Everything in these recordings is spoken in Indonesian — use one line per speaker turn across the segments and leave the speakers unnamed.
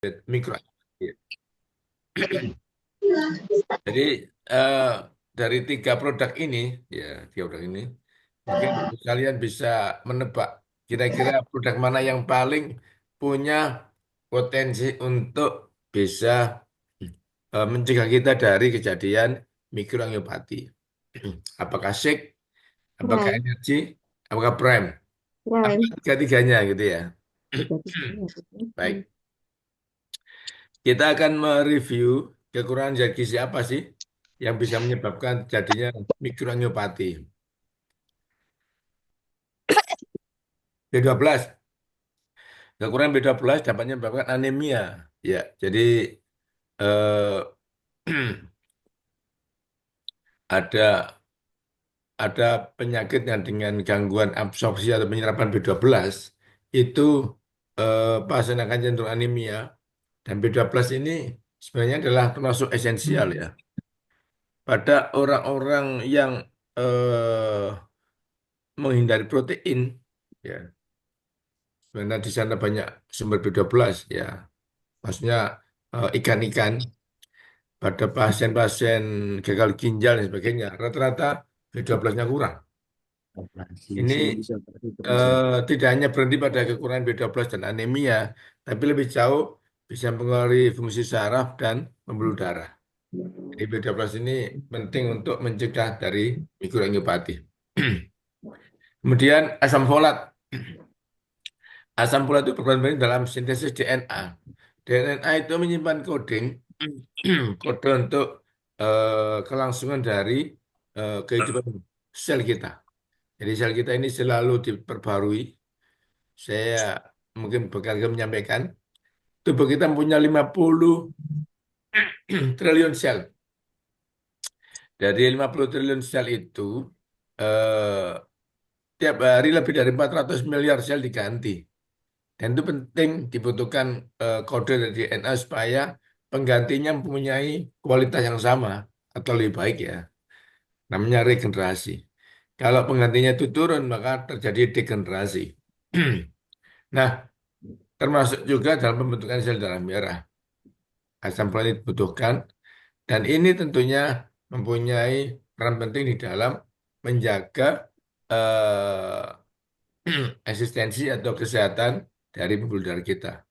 mikro. Jadi eh, dari tiga produk ini, ya tiga produk ini, mungkin kalian bisa menebak kira-kira produk mana yang paling punya potensi untuk bisa mencegah kita dari kejadian mikroangiopati. Apakah shake, apakah
Prime,
energi, apakah prime, apa
prime.
tiga-tiganya gitu ya.
Tiga-tiganya.
Baik, kita akan mereview kekurangan zat gizi apa sih yang bisa menyebabkan terjadinya mikroangiopati. B12. Kekurangan B12 dapat menyebabkan anemia. Ya, jadi eh, ada ada penyakit yang dengan gangguan absorpsi atau penyerapan B12 itu pasien akan cenderung anemia dan B12 ini sebenarnya adalah termasuk esensial ya pada orang-orang yang eh, menghindari protein ya. Karena di sana banyak sumber B12 ya. Maksudnya ikan-ikan pada pasien-pasien gagal ginjal dan sebagainya, rata-rata B12-nya kurang. Ini tidak hanya berhenti pada kekurangan B12 dan anemia, tapi lebih jauh bisa mempengaruhi fungsi saraf dan pembuluh darah. Jadi B12 ini penting untuk mencegah dari mikroangiopati. Kemudian asam folat. Asam folat itu berperan penting dalam sintesis DNA. DNA itu menyimpan coding, kode untuk kelangsungan dari kehidupan sel kita. Jadi sel kita ini selalu diperbarui. Saya mungkin berkali menyampaikan, tubuh kita punya 50 triliun sel. Dari 50 triliun sel itu, eh, tiap hari lebih dari 400 miliar sel diganti. Dan itu penting dibutuhkan kode dari DNA supaya penggantinya mempunyai kualitas yang sama atau lebih baik ya. Namanya regenerasi. Kalau penggantinya itu turun, maka terjadi degenerasi. Nah, termasuk juga dalam pembentukan sel darah merah. Asam folat dibutuhkan, dan ini tentunya mempunyai peran penting di dalam menjaga eh, eksistensi atau kesehatan dari pembuluh darah kita.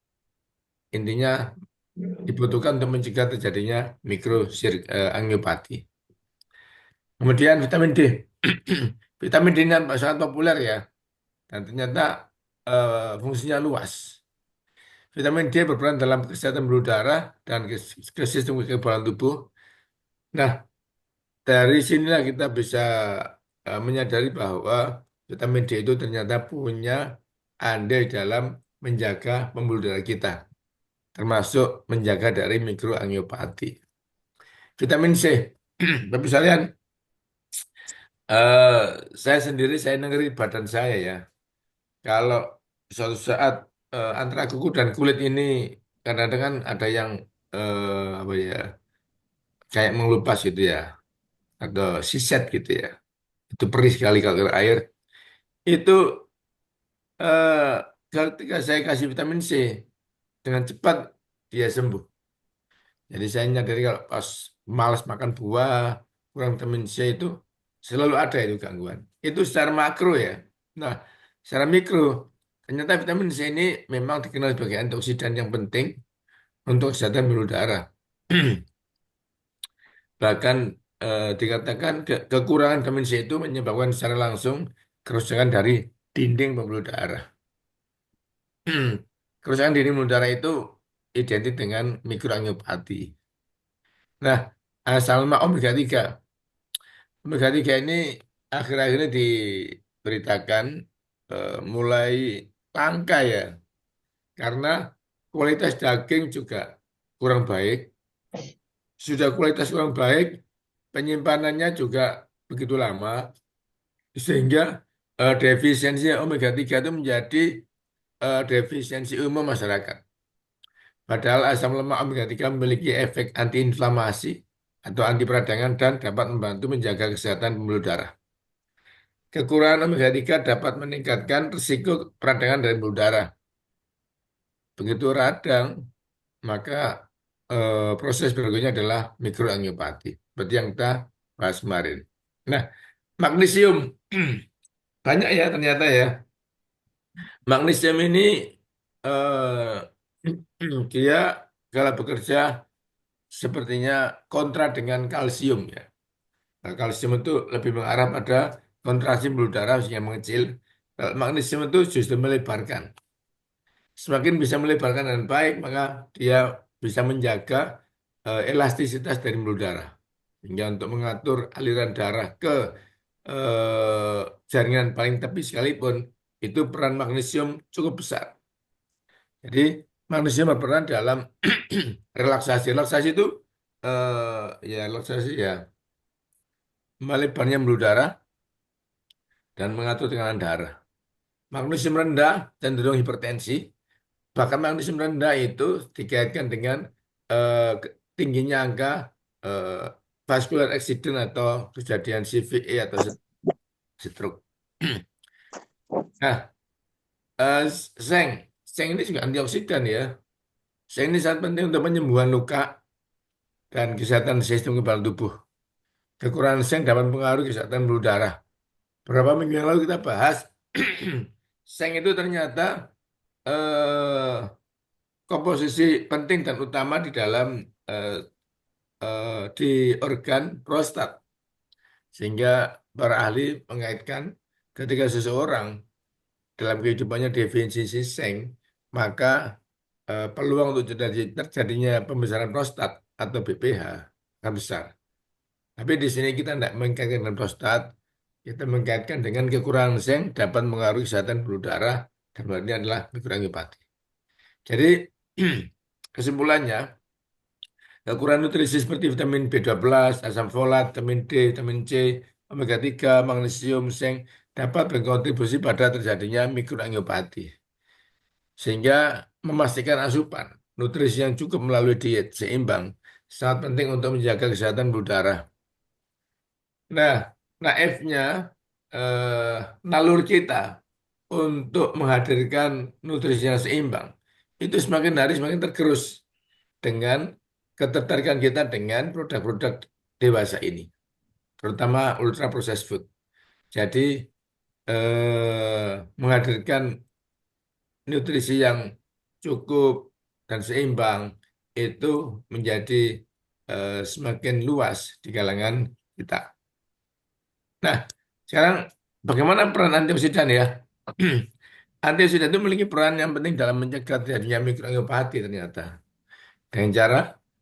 Intinya dibutuhkan untuk mencegah terjadinya mikroangiopati. Kemudian vitamin D. Vitamin D ini sangat populer ya, dan ternyata fungsinya luas. Vitamin D berperan dalam kesehatan pembuluh darah dan ke sistem kekebalan tubuh. Nah, dari sinilah kita bisa menyadari bahwa vitamin D itu ternyata punya andil dalam menjaga pembuluh darah kita, termasuk menjaga dari mikroangiopati. Vitamin C, tapi sekalian, eh, saya sendiri saya negeri badan saya ya. Kalau suatu saat antara kuku dan kulit ini kadang-kadang kan ada yang apa ya, kayak mengelupas gitu ya, atau siset gitu ya. Itu perih sekali kalau kena air. Itu eh, ketika saya kasih vitamin C dengan cepat dia sembuh. Jadi saya nyadari kalau pas malas makan buah, kurang vitamin C itu selalu ada itu gangguan. Itu secara makro ya. Nah, secara mikro, ternyata vitamin C ini memang dikenal sebagai antioksidan yang penting untuk kesehatan pembuluh darah. Bahkan dikatakan kekurangan vitamin C itu menyebabkan secara langsung kerusakan dari dinding pembuluh darah. Kerusakan dinding pembuluh darah itu identik dengan mikroangiopati. Nah, asal lemak omega 3. Omega 3 ini akhir-akhir ini diberitakan mulai langka ya, karena kualitas daging juga kurang baik. Sudah kualitas kurang baik, penyimpanannya juga begitu lama, sehingga defisiensi omega 3 itu menjadi defisiensi umum masyarakat. Padahal asam lemak omega 3 memiliki efek antiinflamasi atau anti peradangan dan dapat membantu menjaga kesehatan pembuluh darah. Kekurangan omega 3 dapat meningkatkan risiko peradangan dari pembuluh darah. Begitu radang, maka proses berikutnya adalah mikroangiopati, seperti yang kita bahas kemarin. Nah, magnesium banyak ya ternyata ya. Magnesium ini dia kalau bekerja sepertinya kontra dengan kalsium ya. Nah, kalsium itu lebih mengarah pada kontraksi pembuluh darah yang mengecil. Kalau magnesium itu justru melebarkan. Semakin bisa melebarkan dengan baik, maka dia bisa menjaga elastisitas dari pembuluh darah. Hingga untuk mengatur aliran darah ke jaringan paling tepi sekalipun, itu peran magnesium cukup besar. Jadi magnesium berperan dalam relaksasi. Relaksasi itu ya relaksasi ya melebarnya pembuluh darah dan mengatur tekanan darah. Magnesium rendah cenderung hipertensi. Bahkan magnesium rendah itu dikaitkan dengan tingginya angka eh, vascular accident atau kejadian CVA atau stroke. Nah, seng. Seng ini juga antioksidan ya. Seng ini sangat penting untuk penyembuhan luka dan kesehatan sistem kekebalan tubuh. Kekurangan seng dapat mempengaruhi kesehatan pembuluh darah. Beberapa minggu yang lalu kita bahas, seng itu ternyata eh, komposisi penting dan utama di dalam eh, di organ prostat. Sehingga para ahli mengaitkan ketika seseorang dalam kehidupannya defisisi seng, maka peluang untuk terjadinya pembesaran prostat atau BPH akan besar. Tapi di sini kita tidak mengkaitkan dengan prostat, kita mengkaitkan dengan kekurangan seng dapat mengaruhi kesehatan pembuluh darah dan hal ini adalah mikroangiopati. Jadi kesimpulannya, kekurangan nutrisi seperti vitamin B12, asam folat, vitamin D, vitamin C, omega 3, magnesium, seng dapat berkontribusi pada terjadinya mikroangiopati. Sehingga memastikan asupan nutrisi yang cukup melalui diet seimbang sangat penting untuk menjaga kesehatan pembuluh darah. Nah, naifnya eh, nalur kita untuk menghadirkan nutrisi yang seimbang itu semakin hari semakin tergerus dengan ketertarikan kita dengan produk-produk dewasa ini, terutama ultra processed food. Jadi menghadirkan nutrisi yang cukup dan seimbang itu menjadi semakin luas di kalangan kita. Nah, sekarang bagaimana peran antioksidan ya? Antioksidan itu memiliki peran yang penting dalam mencegah terjadinya mikroangiopati ternyata. Dengan cara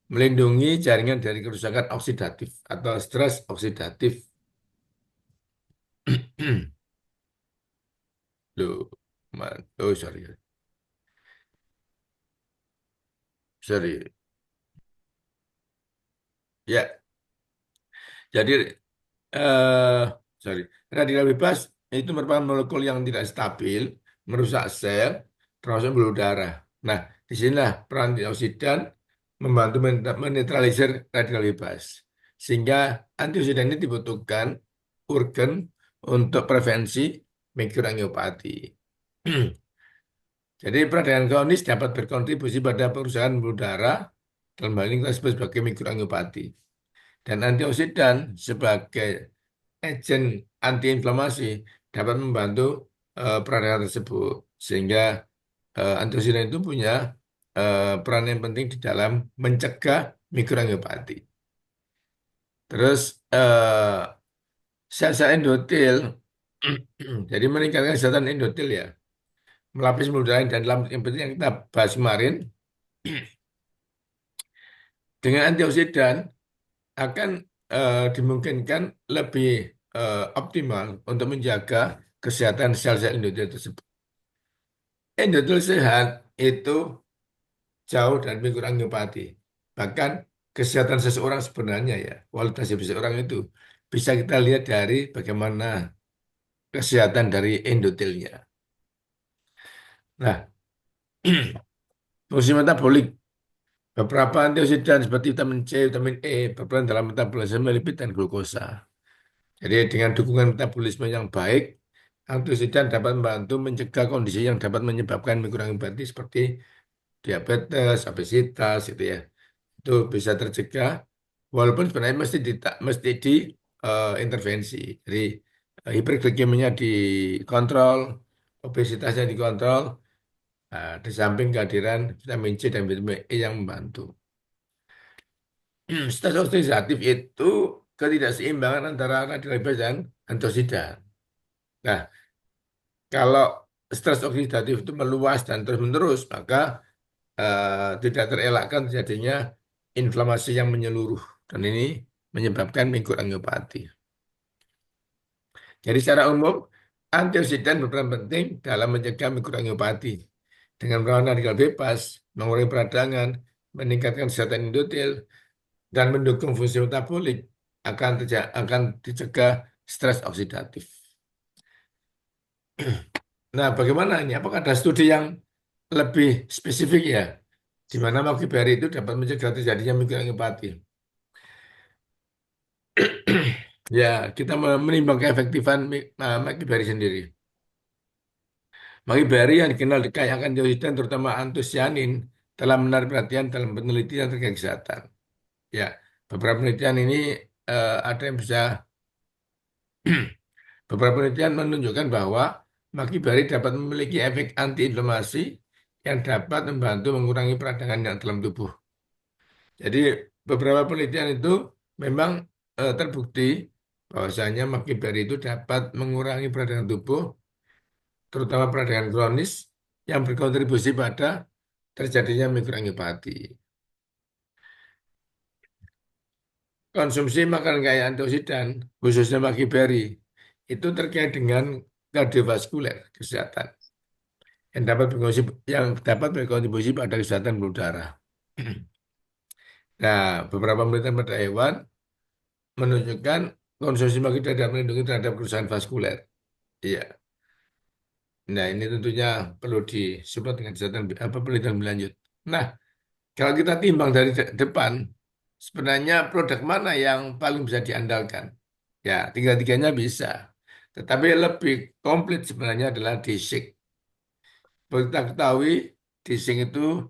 melindungi jaringan dari kerusakan oksidatif atau stres oksidatif. Loh, oh sorry, sorry. Ya, jadi eh sorry, radikal bebas itu merupakan molekul yang tidak stabil, merusak sel, termasuk pembuluh darah. Nah, disinilah peran antioksidan membantu menetralisir radikal bebas. Sehingga antioksidan ini dibutuhkan organ untuk prevensi mikroangiopati. Jadi peradangan kronis dapat berkontribusi pada perusahaan pembuluh darah, dalam hal ini kita sebut sebagai mikroangiopati. Dan antioksidan sebagai agen antiinflamasi dapat membantu peradangan tersebut. Sehingga antioksidan itu punya peran yang penting di dalam mencegah mikroangiopati. Terus sel-sel endotel, jadi meningkatkan kesehatan endotel ya, melapis pembuluh darah dan dalam yang penting yang kita bahas kemarin, dengan antioksidan akan dimungkinkan lebih optimal untuk menjaga kesehatan sel-sel endotel tersebut. Endotel sehat itu jauh dan mengurangi angiopati. Bahkan kesehatan seseorang sebenarnya ya, kualitas hidup seseorang itu bisa kita lihat dari bagaimana kesehatan dari endotelnya. Nah, fungsi metabolik. Beberapa antioksidan seperti vitamin C, vitamin E berperan dalam metabolisme lipid dan glukosa. Jadi dengan dukungan metabolisme yang baik, antioksidan dapat membantu mencegah kondisi yang dapat menyebabkan mikroangiopati seperti diabetes, obesitas gitu ya. Itu bisa tercegah walaupun sebenarnya mesti di intervensi. Jadi hiperglikemianya dikontrol, obesitasnya dikontrol, di samping kehadiran vitamin C dan vitamin E yang membantu. Stres oksidatif itu ketidakseimbangan antara radikal bebas dan antioksida. Nah, kalau stres oksidatif itu meluas dan terus-menerus, maka tidak terelakkan terjadinya inflamasi yang menyeluruh. Dan ini menyebabkan mikroangiopati. Jadi secara umum, antioksidan berperan penting dalam mencegah mikroangiopati. Dengan melawan radikal bebas, mengurangi peradangan, meningkatkan kesehatan endotel, dan mendukung fungsi metabolik, akan dicegah stres oksidatif. Nah, bagaimana ini? Apakah ada studi yang lebih spesifik ya, di mana Magie Berry itu dapat mencegah terjadinya mikroangiopati? Ya, kita menimbang keefektifan Magie Berry sendiri. Magie Berry yang dikenal kaya akan antioksidan terutama antosianin telah menarik perhatian dalam penelitian terkait kesehatan. Ya, beberapa penelitian ini ada yang bisa beberapa penelitian menunjukkan bahwa maki berry dapat memiliki efek antiinflamasi yang dapat membantu mengurangi peradangan yang dalam tubuh. Jadi beberapa penelitian itu memang terbukti bahwasanya maki berry itu dapat mengurangi peradangan tubuh, terutama peradangan kronis yang berkontribusi pada terjadinya mikroangiopati. Konsumsi makanan kaya antioksidan, khususnya maki berry, itu terkait dengan kardiovaskuler kesehatan yang dapat berkontribusi pada kesehatan pembuluh darah. Nah, beberapa penelitian pada hewan menunjukkan konsumsi maki dapat melindungi terhadap kerusakan vaskuler. Iya. Nah, ini tentunya perlu disupport dengan kesehatan apa penelitian lebih lanjut. Nah, kalau kita timbang dari depan, sebenarnya produk mana yang paling bisa diandalkan? Ya, tiga-tiganya bisa. Tetapi lebih komplit sebenarnya adalah di shake. Seperti kita ketahui, di zinc itu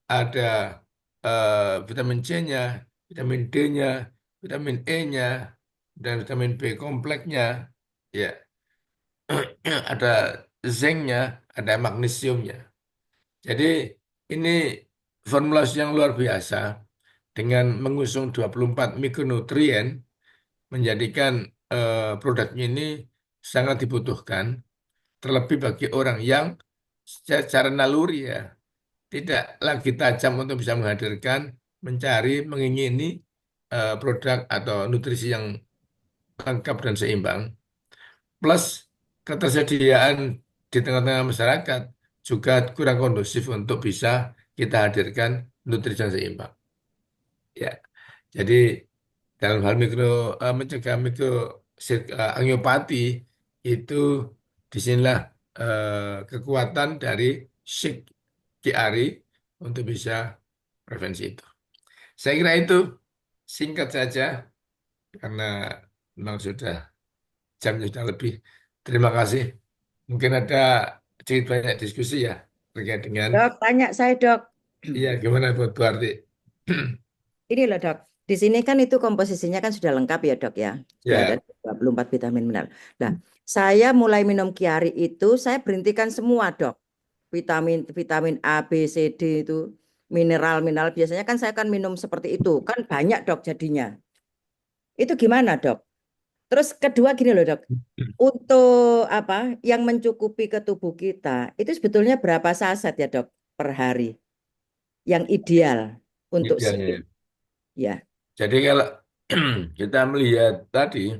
ada vitamin C-nya, vitamin D-nya, vitamin E-nya, dan vitamin B kompleksnya. Ya, ada zinc-nya, ada magnesiumnya. Jadi ini formulasi yang luar biasa dengan mengusung 24 mikronutrien menjadikan produknya ini sangat dibutuhkan, terlebih bagi orang yang secara naluri ya tidak lagi tajam untuk bisa menghadirkan, mencari, mengingini produk atau nutrisi yang lengkap dan seimbang, plus ketersediaan di tengah-tengah masyarakat juga kurang kondusif untuk bisa kita hadirkan nutrisi yang seimbang. Ya, jadi dalam hal mencegah angiopati itu disinilah kekuatan dari Sheikh QRI untuk bisa prevensi itu. Saya kira itu singkat saja karena memang jamnya sudah lebih. Terima kasih. Mungkin ada sedikit banyak diskusi ya terkait dengan
Dok, tanya saya dok.
iya gimana buat Bu Arti.
Ini loh dok, di sini kan itu komposisinya kan sudah lengkap ya dok ya. Sudah ada
Ya,
24 vitamin mineral. Nah, saya mulai minum Kiari itu, saya berhentikan semua dok. Vitamin A, B, C, D itu, mineral. Biasanya kan saya kan minum seperti itu. Kan banyak dok jadinya. Itu gimana dok? Terus kedua gini loh dok. Untuk apa yang mencukupi ke tubuh kita, itu sebetulnya berapa saset ya dok per hari? Yang ideal untuk si,
idealnya.
ya.
Jadi kalau kita melihat tadi,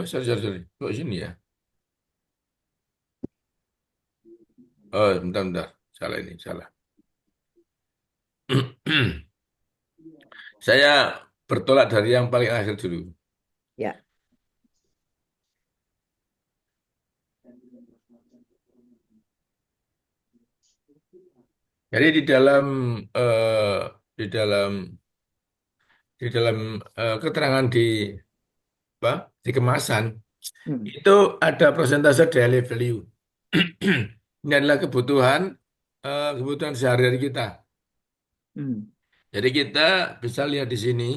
sorry, kok sini ya? Oh, bentar, salah ini, salah. Saya bertolak dari yang paling akhir dulu.
Ya.
Jadi eh, di dalam di dalam keterangan apa, di kemasan
Hmm.
itu ada persentase daily value. Ini adalah kebutuhan kebutuhan sehari-hari kita.
Hmm.
Jadi kita bisa lihat di sini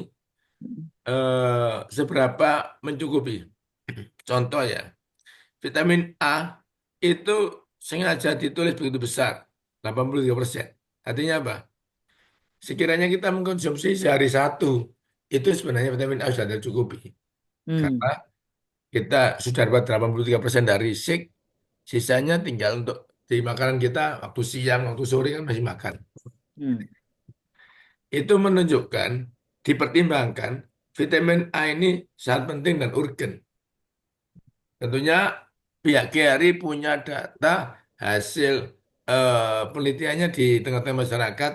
Hmm.
seberapa mencukupi. Contoh ya, vitamin A itu sengaja ditulis begitu besar, 83%. Artinya apa? Sekiranya kita mengkonsumsi sehari satu, itu sebenarnya vitamin A sudah tercukupi. Karena
Hmm.
kita sudah dapat 83% dari sik, sisanya tinggal untuk di makanan kita waktu siang, waktu sore kan masih makan.
Hmm.
Itu menunjukkan, dipertimbangkan, vitamin A ini sangat penting dan urgen. Tentunya pihak KRI punya data hasil penelitiannya di tengah-tengah masyarakat,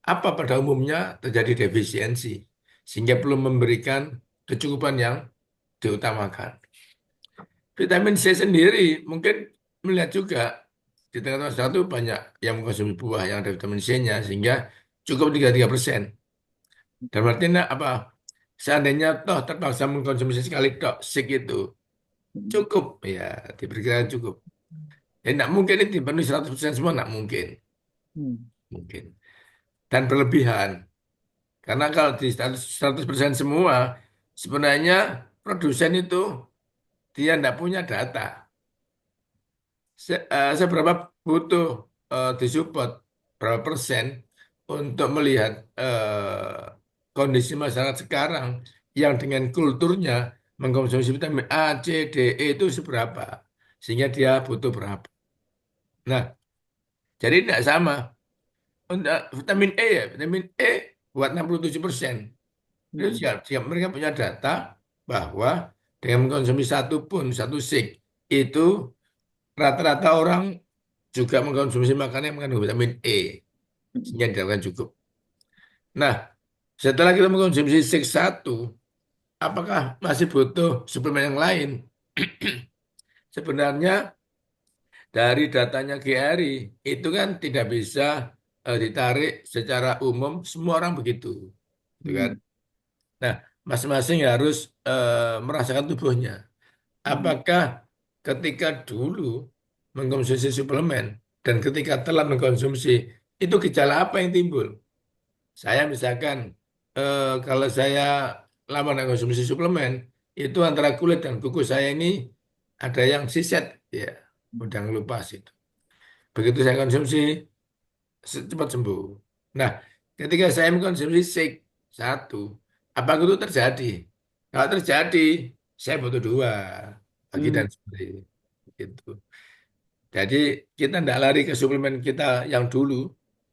apa pada umumnya terjadi defisiensi, sehingga belum memberikan kecukupan yang diutamakan. Vitamin C sendiri mungkin melihat juga di tengah-tengah masyarakat itu banyak yang mengkonsumsi buah yang ada vitamin C-nya, sehingga cukup 33%. Dan artinya apa? Seandainya toh terpaksa mengkonsumsi sekali tok sik itu
Hmm.
cukup, ya diperkirakan cukup. Ya tidak mungkin ini dipenuhi 100% semua, tidak mungkin.
Hmm.
Mungkin. Dan berlebihan. Karena kalau di 100% semua, sebenarnya produsen itu dia tidak punya data. Seberapa butuh disupport, berapa persen untuk melihat kondisi masyarakat sekarang yang dengan kulturnya mengkonsumsi vitamin A, C, D, E itu seberapa. Sehingga dia butuh berapa. Nah, jadi tidak sama. Untuk vitamin E ya, vitamin E buat 67%. Itu
Hmm.
siap mereka punya data bahwa dengan mengkonsumsi satu pun, satu sik, itu rata-rata orang juga mengkonsumsi makanan yang mengandung vitamin E,
Hmm.
sehingga dikatakan cukup. Nah, setelah kita mengkonsumsi sik satu, apakah masih butuh suplemen yang lain? Sebenarnya dari datanya GRI, itu kan tidak bisa ditarik secara umum, semua orang begitu. Gitu kan?
Hmm.
Nah, masing-masing harus merasakan tubuhnya.
Hmm.
Apakah ketika dulu mengkonsumsi suplemen dan ketika telah mengkonsumsi, itu gejala apa yang timbul? Saya misalkan, kalau saya lama tidak konsumsi suplemen, itu antara kulit dan kuku saya ini ada yang siset, ya, udah ngelupas itu. Begitu saya konsumsi, cepat sembuh. Nah, ketika saya mengkonsumsi sik satu, apa itu terjadi? Kalau terjadi, saya butuh dua, pagi
Hmm.
dan sore. Gitu. Jadi kita tidak lari ke suplemen kita yang dulu,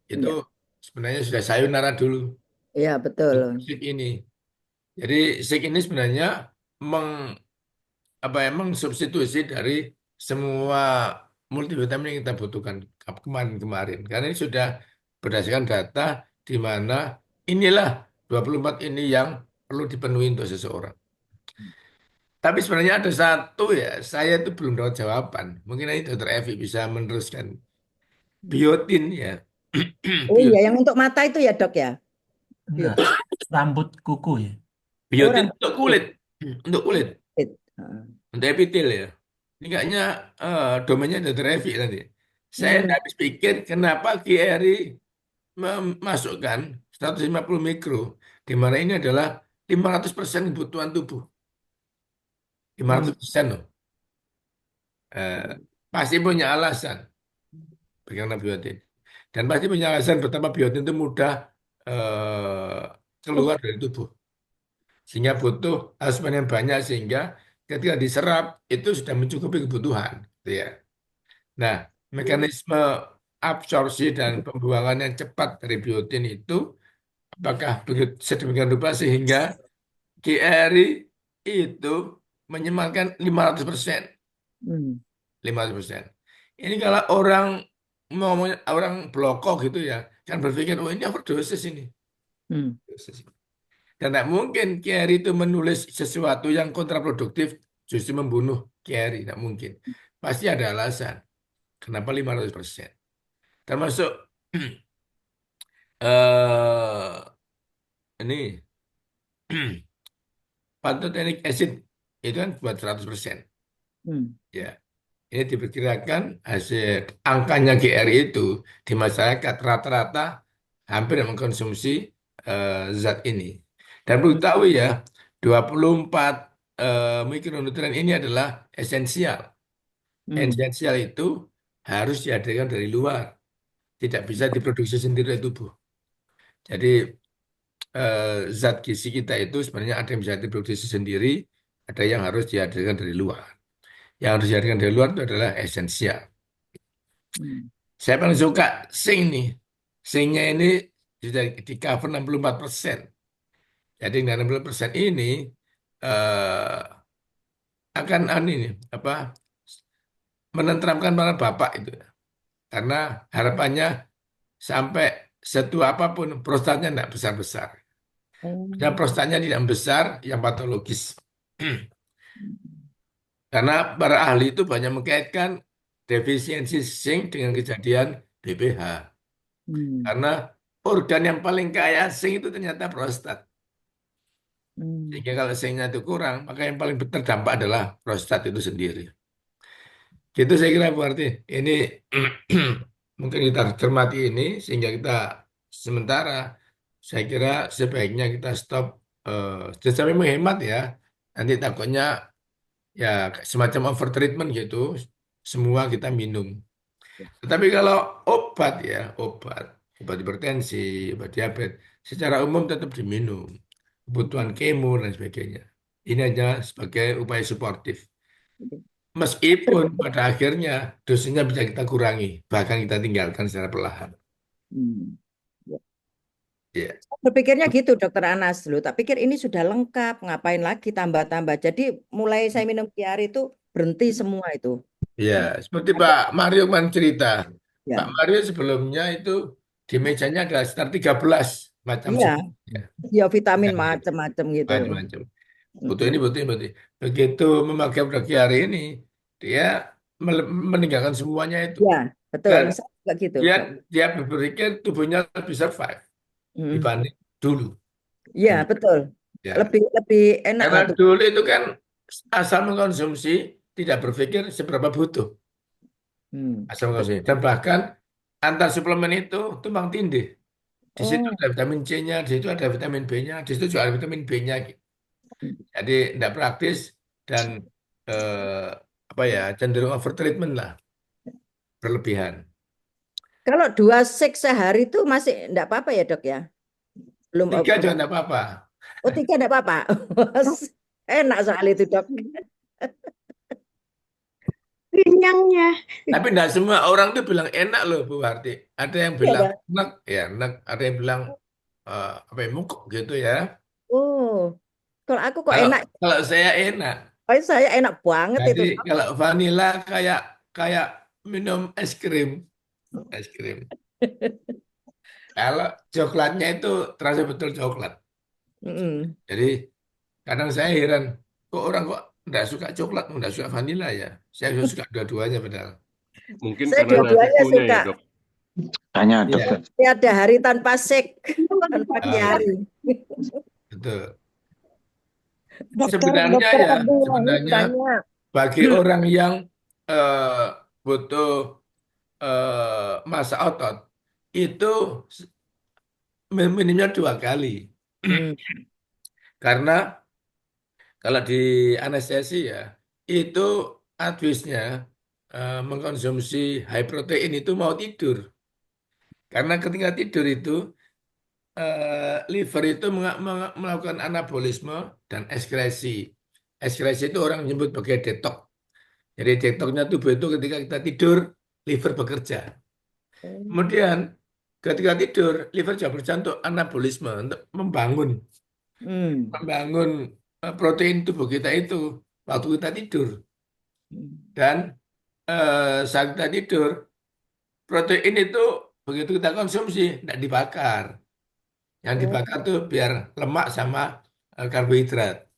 itu
Ya,
sebenarnya sudah sayonara dulu.
ya betul.
Sik ini. Jadi sik ini sebenarnya meng, apa emang substitusi dari semua multivitamin yang kita butuhkan kemarin-kemarin. Karena ini sudah berdasarkan data di mana inilah 24 ini yang perlu dipenuhi untuk seseorang. Tapi sebenarnya ada satu ya, saya itu belum dapat jawaban. Mungkin nanti Dokter Evi bisa meneruskan. Biotin ya.
Oh iya,
Biotin,
yang untuk mata itu ya dok ya?
Enggak,
Biotin.
rambut kuku ya.
Oh
biotin
rambut
untuk
kulit.
kulit. Untuk kulit.
Kulit. Heeh.
Untuk epitel ya. Ini kayaknya domainnya Dokter Evi nanti. Saya
Hmm.
tidak habis pikir kenapa GRI memasukkan 150 mikro, di mana ini adalah 500% kebutuhan tubuh. lima
Hmm.
ratus persen loh. Eh, pasti punya alasan bagaimana biotin. Dan pasti punya alasan betapa biotin itu mudah keluar dari tubuh. Sehingga butuh asupan yang banyak sehingga ketika diserap itu sudah mencukupi kebutuhan. Gitu ya. Nah, mekanisme absorpsi dan pembuangan yang cepat dari biotin itu apakah begitu sedemikian rupa sehingga GRI itu menyematkan 500%.
Hmm.
500%. Ini kalau orang mau orang blokok gitu ya, kan berpikir, oh ini overdosis ini.
Hmm.
Dan tidak mungkin Kiai itu menulis sesuatu yang kontraproduktif justru membunuh Kiai, tidak mungkin. Pasti ada alasan. Kenapa 500%? Termasuk ini pantothenic acid itu kan buat 100%.
Hmm.
Ya. Ini diperkirakan hasil angkanya GRI itu di masyarakat rata-rata hampir mengkonsumsi zat ini. Dan perlu tahu ya, 24 mikronutrien ini adalah esensial.
Hmm.
Esensial itu harus dihadirkan dari luar, tidak bisa diproduksi sendiri oleh tubuh. Jadi zat gizi kita itu sebenarnya ada yang bisa diproduksi sendiri, ada yang harus dihadirkan dari luar. Yang harus dihadirkan dari luar itu adalah esensial.
Hmm.
Saya paling suka zinc nih. Zincnya ini sudah di cover 64%. Jadi dengan 60% ini eh, akan ini apa menenteramkan para bapak itu. Karena harapannya sampai setua apapun prostatnya tidak besar-besar. Dan
Oh.
prostatnya tidak besar yang patologis. Karena para ahli itu banyak mengkaitkan defisiensi zinc dengan kejadian BPH.
Hmm.
Karena organ yang paling kaya zinc itu ternyata prostat.
Hmm.
Sehingga kalau zincnya itu kurang, maka yang paling terdampak adalah prostat itu sendiri. Gitu saya kira berarti ini mungkin kita cermati ini sehingga kita sementara saya kira sebaiknya kita stop sampai menghemat ya. Nanti takutnya ya semacam overtreatment gitu, semua kita minum. Tetapi kalau obat ya, obat hipertensi, obat diabetes, secara umum tetap diminum. Kebutuhan kemo dan sebagainya. Ini hanya sebagai upaya suportif. Meskipun pada akhirnya dosisnya bisa kita kurangi, bahkan kita tinggalkan secara perlahan.
Hmm. Ya.
Ya,
Berpikirnya gitu, Dokter Anas. Loh, tak pikir ini sudah lengkap, ngapain lagi tambah-tambah. Jadi mulai saya minum Kiari itu berhenti semua itu.
ya.
Kan
Seperti
ada,
Pak Mario kemarin cerita. Pak
ya,
Mario sebelumnya itu di mejanya ada sekitar 13 macam
iya,
suplemen.
ya vitamin
Ya,
macam-macam gitu.
macam-macam. Butuh ini,
Mm-mm.
butuh ini, butuh ini. Begitu memakai produk hari ini, dia meninggalkan semuanya itu.
Ya, betul.
Dan
Saya juga gitu,
dia
Dok.
dia berpikir tubuhnya lebih survive
Mm.
dibanding dulu.
Ya,
Hmm.
betul.
Ya.
Lebih lebih enak
Karena
lah tuh.
dulu itu kan asal mengkonsumsi, tidak berpikir seberapa butuh
Hmm.
asal mengkonsumsi. Dan bahkan antar suplemen itu tumpang tindih. Di situ
Oh.
ada vitamin C-nya, di situ ada vitamin B-nya, di situ juga ada vitamin B-nya. Jadi tidak praktis dan eh, apa ya cenderung overtreatment lah, berlebihan.
Kalau 2 sik sehari itu masih enggak apa-apa ya, Dok ya? Belum
Tiga juga tidak apa-apa.
oh 3 enggak apa-apa. Enak soal itu, Dok.
Kenyangnya.
Tapi tidak semua orang tuh bilang enak loh Bu Harti. Ada yang
Iya,
bilang
Dok.
enak, ya enak. Ada yang bilang apa ya mukuk gitu ya.
Oh, kalau aku kok
Kalau
enak.
kalau saya enak.
Oh, saya enak banget
Jadi
itu, Dok.
kalau vanilla kayak kayak minum es krim. Kalau coklatnya itu terasa betul coklat.
Mm-mm.
Jadi kadang saya heran, kok orang kok nggak suka coklat, nggak suka vanilla ya. Saya suka dua-duanya padahal.
Mungkin
Saya
karena ada
dua-duanya
kukunya ya,
suka.
Dok.
Tanya
Iya,
dokter.
Tiada hari tanpa sik, tanpa
oh, iya,
kiari.
betul.
Dokter,
Sebenarnya
dokter
ya,
Abdullah
sebenarnya
tanya.
bagi orang yang eh, butuh masa otot itu minimnya 2 kali.
Hmm.
Karena kalau di anestesi ya, itu advisnya mengkonsumsi high protein itu mau tidur. Karena ketika tidur itu liver itu melakukan anabolisme dan ekskresi. Ekskresi itu orang menyebut sebagai detok. Jadi detoknya tubuh itu ketika kita tidur, liver bekerja. Kemudian ketika tidur, liver juga bekerja untuk anabolisme, untuk membangun
Hmm.
membangun protein tubuh kita itu waktu kita tidur. Dan saat kita tidur, protein itu begitu kita konsumsi, tidak dibakar. Yang
Oh,
dibakar tuh biar lemak sama karbohidrat.
oh,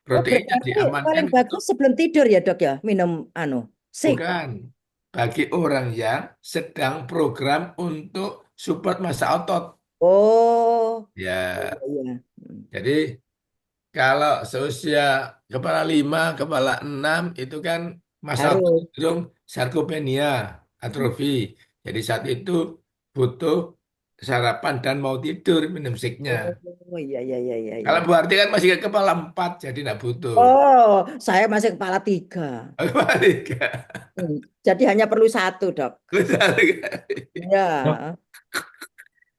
Proteinnya
berarti
diamankan
paling
untuk
bagus sebelum tidur ya, Dok ya, minum sik.
bukan bagi orang yang sedang program untuk support massa otot.
Oh, iya,
Ya,
iya. Hmm.
jadi kalau seusia kepala 5, kepala 6 itu kan masalahku
Harus.
cenderung sarkopenia, atrofi. Jadi saat itu butuh sarapan dan mau tidur minum signya.
Oh iya iya iya iya
Kalau
iya.
Bu Harti kan masih ke kepala 4, jadi nggak butuh.
Oh, saya masih kepala 3.
Balik.
Hmm, jadi hanya perlu 1, Dok.
Dok,
Ya,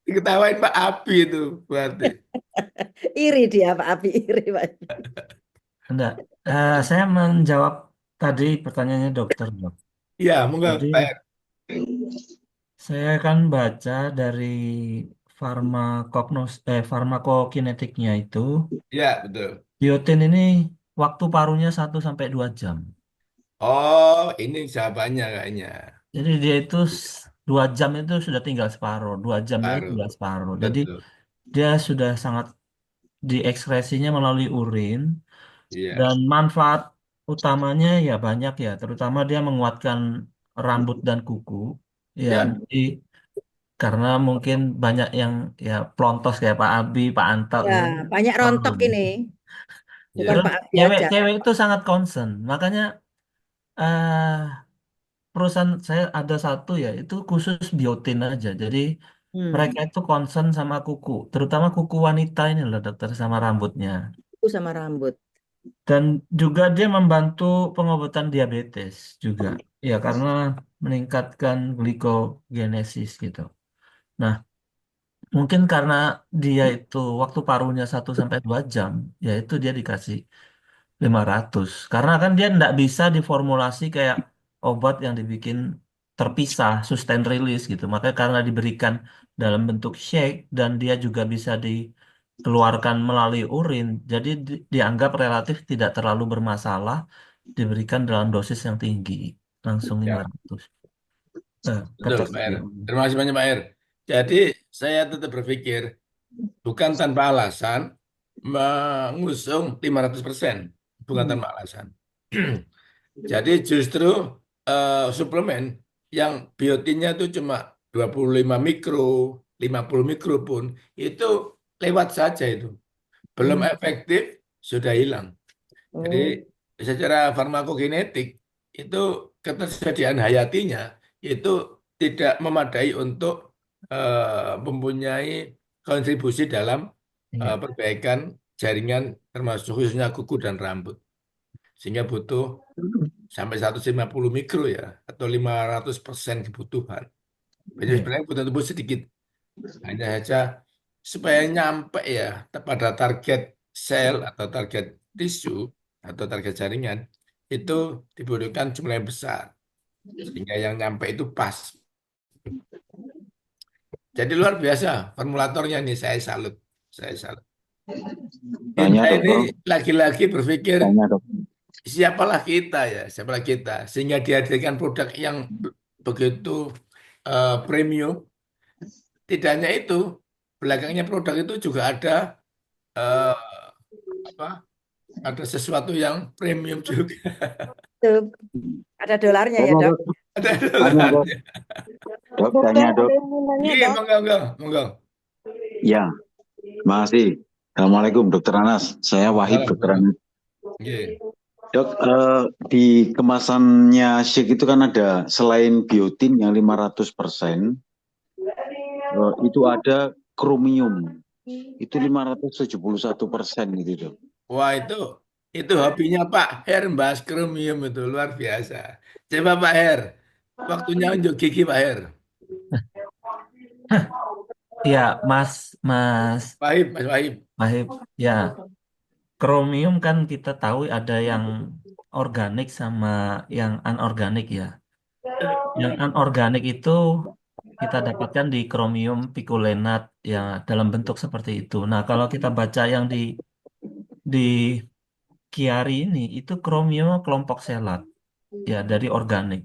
Diketawain Pak Abi itu Bu Harti.
iri dia Pak Abi, iri Pak.
enggak. Saya menjawab tadi pertanyaannya dokter, dok.
Iya, monggo
Jadi
Pak Er.
saya kan baca dari farmakokinetiknya itu,
Iya, betul.
biotin ini waktu parunya 1 sampai 2 jam.
Oh, ini jawabannya kayaknya.
Jadi dia itu 2 jam itu sudah tinggal separuh, 2 jam itu
Baru.
tinggal separuh. Jadi
Betul.
dia sudah sangat diekspresinya melalui urin
Iya.
dan manfaat utamanya ya banyak ya, terutama dia menguatkan rambut dan kuku. Ya,
Ya,
jadi karena mungkin banyak yang ya pelontos kayak Pak Abi, Pak Anto
Ya,
gitu.
banyak
Perlu.
rontok ini, bukan
ya.
Terus
Pak Abi aja.
cewek-cewek itu sangat concern. Makanya eh perusahaan saya ada satu ya, itu khusus biotin aja. Jadi
Hmm,
mereka itu concern sama kuku, terutama kuku wanita ini loh dokter sama rambutnya.
itu sama rambut.
Dan juga dia membantu pengobatan diabetes juga. Ya karena meningkatkan glikogenesis gitu. Nah, mungkin karena dia itu waktu paruhnya 1 sampai 2 jam, yaitu dia dikasih 500. Karena kan dia tidak bisa diformulasi kayak obat yang dibikin terpisah, sustain release gitu. Makanya karena diberikan dalam bentuk shake dan dia juga bisa dikeluarkan melalui urin, jadi dianggap relatif tidak terlalu bermasalah, diberikan dalam dosis yang tinggi, langsung
Ya,
500.
betul Pak Er.
Ketersediaan.
Terima kasih banyak Pak Er. Jadi saya tetap berpikir bukan tanpa alasan mengusung 500%. Bukan
Hmm.
tanpa alasan. Jadi justru suplemen yang biotinnya itu cuma 25 mikro, 50 mikro pun itu lewat saja itu. Belum
Hmm.
efektif, sudah hilang. Jadi
Oh,
secara farmakokinetik itu ketersediaan hayatinya itu tidak memadai untuk mempunyai kontribusi dalam
Iya.
perbaikan jaringan termasuk khususnya kuku dan rambut. Sehingga butuh sampai 150 mikro ya atau 500% kebutuhan. Jadi
Iya.
sebenarnya kebutuhan tubuh sedikit. Hanya saja supaya nyampe ya pada target sel atau target tisu atau target jaringan itu dibutuhkan jumlah yang besar sehingga yang nyampe itu pas. Jadi luar biasa formulatornya nih saya salut, saya salut.
Tanya
Kita ini
dokter,
lagi-lagi berpikir
tanya dok.
siapalah kita ya, siapalah kita sehingga dihadirkan produk yang begitu premium. Tidak hanya itu, belakangnya produk itu juga ada eh, apa? Ada sesuatu yang premium juga.
tuh ada dolarnya ya,
Tanya
Dok.
dok,
Ada
tanya dok,
dolarnya.
dok
Dokter
tanya
ada
dok.
yang mau nanya,
Iya,
Dok.
monggo, monggo, monggo.
Ya, makasih. Assalamualaikum dokter Anas. Saya Wahid
Salam,
dokter
monggo.
Anas.
Iya.
Dok, di kemasannya shake itu kan ada selain biotin yang 500%, itu ada kromium. Itu 571% gitu dok.
Wah, itu hobinya Pak Her bahas kromium itu luar biasa. Coba Pak Her, waktunya unjuk gigi Pak Her.
Iya, Mas
Wahib, Mas Wahib.
Mahib. Ya, kromium kan kita tahu ada yang organik sama yang anorganik ya. Yang anorganik itu kita dapatkan di kromium picolenat ya dalam bentuk seperti itu. Nah, kalau kita baca yang di Kiari ini itu kromium kelompok selat ya dari organik.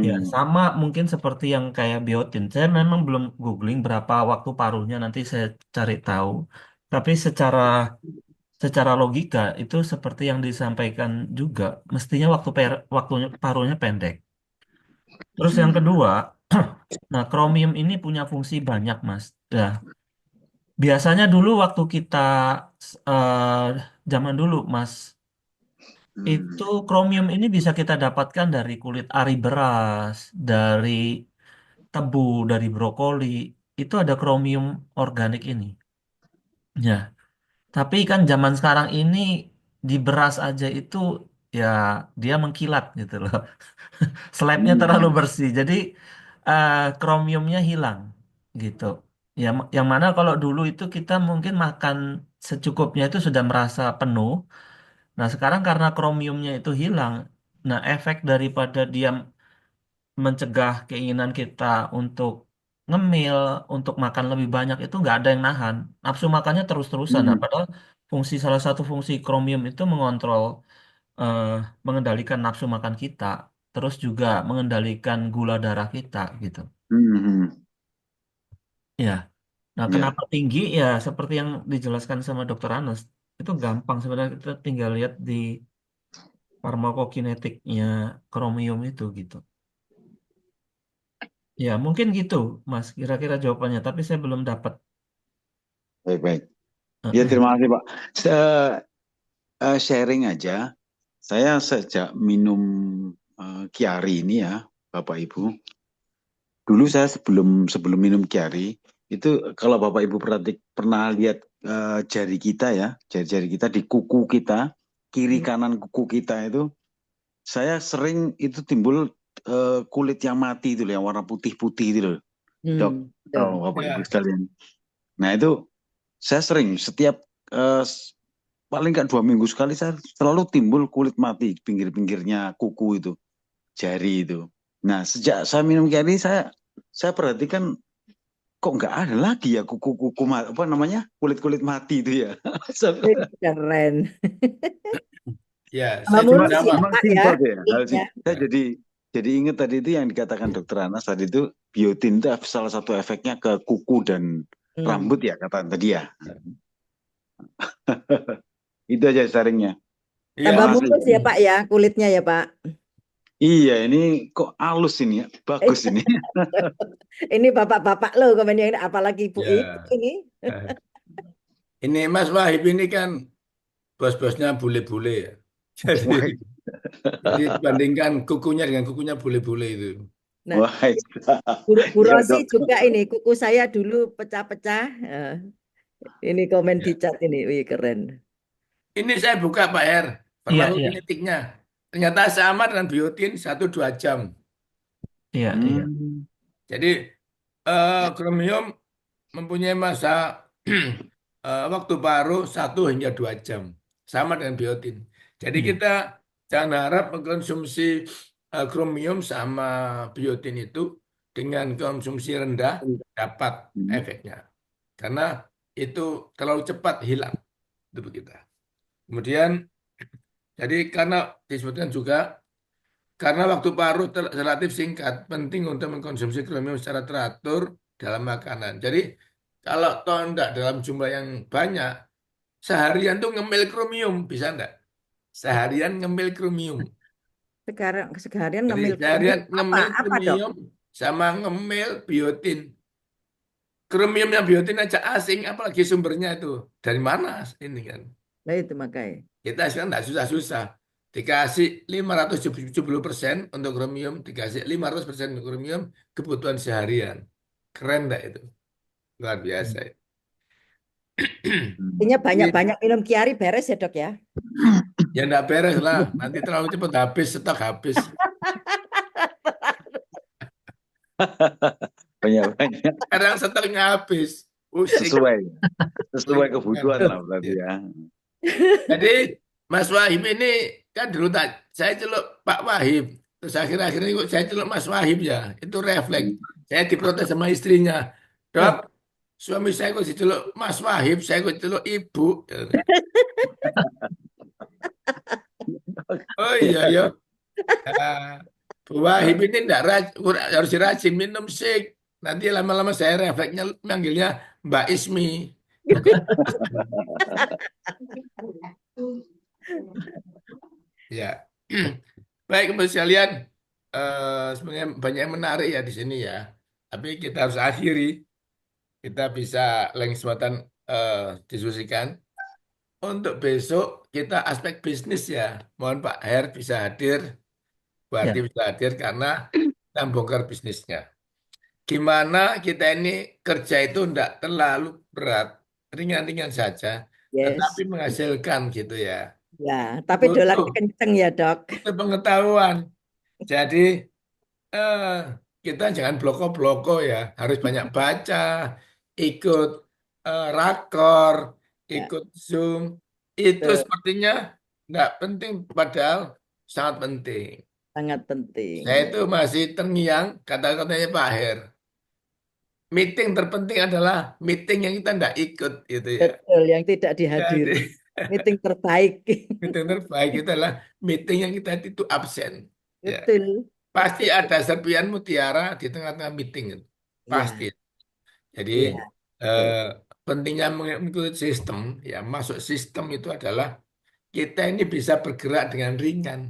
Ya,
Hmm.
sama mungkin seperti yang kayak biotin. Saya memang belum googling berapa waktu paruhnya nanti saya cari tahu. Tapi secara logika itu seperti yang disampaikan juga, mestinya waktunya paruhnya pendek. Terus yang kedua, nah kromium ini punya fungsi banyak, Mas. Nah, biasanya dulu waktu kita eh, zaman dulu, Mas Itu kromium ini bisa kita dapatkan dari kulit ari beras, dari tebu, dari brokoli. Itu ada kromium organik ini. Ya, tapi kan zaman sekarang ini di beras aja itu ya dia mengkilat gitu loh. Slabnya terlalu
Hmm.
bersih, jadi kromiumnya hilang gitu. Ya, yang mana kalau dulu itu kita mungkin makan secukupnya itu sudah merasa penuh. Nah, sekarang karena kromiumnya itu hilang, nah efek daripada dia mencegah keinginan kita untuk ngemil, untuk makan lebih banyak itu nggak ada yang nahan. Nafsu makannya terus-terusan. Nah,
Hmm.
padahal salah satu fungsi kromium itu mengontrol, eh, mengendalikan nafsu makan kita, terus juga mengendalikan gula darah kita gitu.
Hmm. Hmm.
Ya, nah
Ya,
kenapa tinggi? Ya, seperti yang dijelaskan sama Dokter Anes, itu gampang sebenarnya kita tinggal lihat di farmakokinetiknya kromium itu gitu. Ya, mungkin gitu, Mas. Kira-kira jawabannya, tapi saya belum dapat.
baik-baik. Ya,
Heeh.
terima kasih, Pak. Sharing aja. Saya sejak minum Kiari ini ya, Bapak Ibu. Dulu saya sebelum sebelum minum Kiari, itu kalau Bapak Ibu pernah lihat jari kita ya, jari-jari kita di kuku kita, kiri kanan kuku kita itu, saya sering itu timbul kulit yang mati itu loh, yang warna putih-putih itu loh, Dok.
Betul.
Oh, Bapak Ibu
Ya,
sekalian. Nah, itu saya sering setiap paling nggak 2 minggu sekali saya selalu timbul kulit mati di pinggir-pinggirnya kuku itu, jari itu. Nah, sejak saya minum Kiari, saya perhatikan kok nggak ada lagi ya kuku-kuku apa namanya, kulit-kulit mati itu ya.
Keren.
ya, saya juga
Memang
Harmonis
sama.
ya
memang
Pak ya.
simpel ya.
Iya.
Saya
Ya,
jadi ingat tadi itu yang dikatakan Dokter Anas tadi itu, biotin itu salah satu efeknya ke kuku dan
Hmm.
rambut ya, kata tadi ya. Itu aja sharingnya.
Tambah
iya,
Makasih.
mulus ya Pak ya kulitnya ya Pak.
Iya, ini kok halus ini ya, bagus ini.
Ini bapak-bapak loh komennya ini, apalagi ibu-ibu
ya.
ini.
Ini Mas Wahib ini kan bos-bosnya bule-bule ya. Jadi,
Wah,
jadi bandingkan kukunya dengan kukunya bule-bule itu.
Nah,
wah,
Bu
ya
Rosi
Dok.
juga ini kuku saya dulu pecah-pecah. Ini komen di
Ya.
chat ini, wih keren.
Ini saya buka Pak Her,
Iya, iya,
farmakokinetiknya. Ternyata sama dengan biotin 1-2 jam.
iya, iya.
Hmm.
Jadi kromium mempunyai masa waktu paruh 1 hingga 2 jam. Sama dengan biotin. Jadi
Iya.
kita jangan harap mengkonsumsi kromium sama biotin itu dengan konsumsi rendah dapat
Hmm.
efeknya. Karena itu terlalu cepat hilang tubuh kita. Kemudian, jadi karena disebutkan juga, karena waktu paruh relatif singkat, penting untuk mengkonsumsi kromium secara teratur dalam makanan. Jadi, kalau toh enggak dalam jumlah yang banyak, seharian tuh ngemil kromium, bisa enggak? Seharian ngemil kromium.
Sekarang seharian
Jadi
ngemil kromium
seharian
apa?
ngemil
Apa dok?
kromium sama ngemil biotin. Kromium yang biotin aja asing, apalagi sumbernya itu. Dari mana ini kan?
Nah itu makanya.
Kita sekarang enggak susah-susah. Dikasih 570% untuk kromium, dikasih 500% untuk kromium, kebutuhan seharian. Keren enggak itu? Luar biasa.
Intinya
Ini
banyak-banyak minum Kiari beres ya dok ya.
ya enggak beres lah. Nanti terlalu cepat habis, stok habis.
Banyak-banyak
Kadang stoknya habis. Pusing.
sesuai
Pusing
sesuai kebutuhan
kan.
lah berarti ya.
Jadi Mas Wahib ini kan dulu tak saya celuk Pak Wahib. Terus akhir-akhir ini kok saya celuk Mas Wahib ya. Itu refleks. Saya diprotes sama istrinya. Dok,
Loh,
suami saya kok diceluk Mas Wahib, saya kok diceluk Ibu. Oh iya ya. Nah, Bu Wahib ini enggak harus rajin minum sik. Nanti lama-lama saya refleksnya manggilnya Mbak Ismi. Bukan. Ya. Baik, Bapak sekalian, sebenarnya banyak yang menarik ya di sini ya. Tapi kita harus akhiri. Kita bisa lain kesempatan diskusikan. untuk besok kita aspek bisnis ya. Mohon Pak Her bisa hadir, Bu Harti
Ya,
bisa hadir karena kita bongkar bisnisnya. Gimana kita ini kerja itu enggak terlalu berat, ringan-ringan saja, tetapi
Yes.
menghasilkan gitu ya.
Ya, tapi
Butuh,
dolarnya kenceng ya, Dok.
butuh pengetahuan. Jadi eh, kita jangan bloko-bloko ya, harus banyak baca, ikut rakor,
Ya,
ikut Zoom. Itu
betul.
sepertinya nggak penting, padahal sangat penting.
Sangat penting.
Saya
Ya.
itu masih terngiang kata-katanya Pak Her. Meeting terpenting adalah meeting yang kita nggak ikut gitu ya.
Betul, yang tidak
Jadi
dihadiri. Meeting terbaik.
meeting terbaik itu adalah meeting yang kita itu absen. Ya,
Betul.
pasti
Betul.
ada serpian mutiara di tengah-tengah meeting itu. Pasti.
Iya,
Jadi
iya,
eh,
betul.
pentingnya mengikuti sistem, ya masuk sistem itu adalah kita ini bisa bergerak dengan ringan.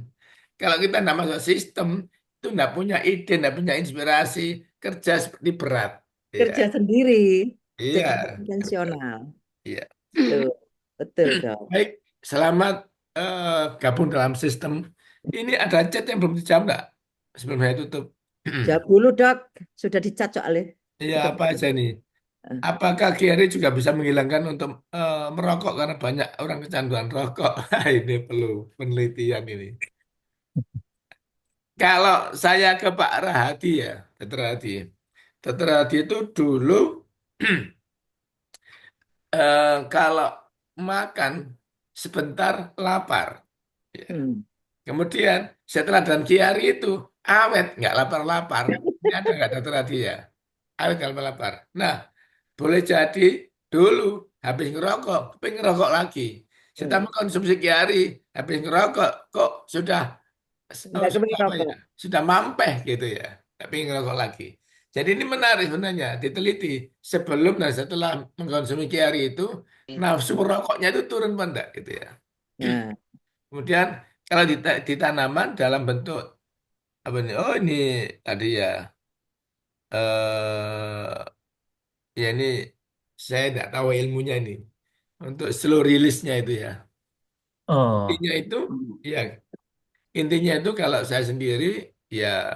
Kalau kita tidak masuk sistem, itu tidak punya ide, tidak punya inspirasi, kerja seperti berat. Iya,
Kerja sendiri, jadi
iya, kerja.
konvensional.
Iya.
Betul, betul, Dok.
Baik, selamat gabung dalam sistem. Ini ada chat yang belum dijawab nggak? Sebelum saya tutup.
Jawab dulu, Dok. Sudah dicat soalnya.
Iya,
Sudah.
apa aja nih?
Eh,
Apakah Kiari juga bisa menghilangkan untuk merokok karena banyak orang kecanduan rokok? Ini perlu penelitian ini. Kalau saya ke Pak Rahadi ya, Dr. Rahadi. Dr. Rahadi itu dulu kalau makan sebentar lapar. Ya.
hmm.
Kemudian setelah dalam Kiari itu awet, nggak lapar-lapar. Ini ada nggak Dr. Rahadi ya? Awet nggak lapar-lapar. Nah, boleh jadi dulu habis ngerokok, pengen ngerokok lagi. Setelah
Hmm.
mengkonsumsi Kiari, habis ngerokok, kok sudah
Nggak
sudah
kepingin
apa ya?
rokok.
Sudah mampeh gitu ya. Tapi ngerokok lagi. Jadi ini menarik sebenarnya, diteliti sebelum dan setelah mengkonsumsi Kiari itu nafsu merokoknya itu turun apa enggak gitu ya.
Nah,
Kemudian kalau di tanaman dalam bentuk apa nih? Oh ini tadi ya ya ini saya tidak tahu ilmunya ini untuk slow release-nya itu ya.
oh,
Intinya itu ya intinya itu kalau saya sendiri ya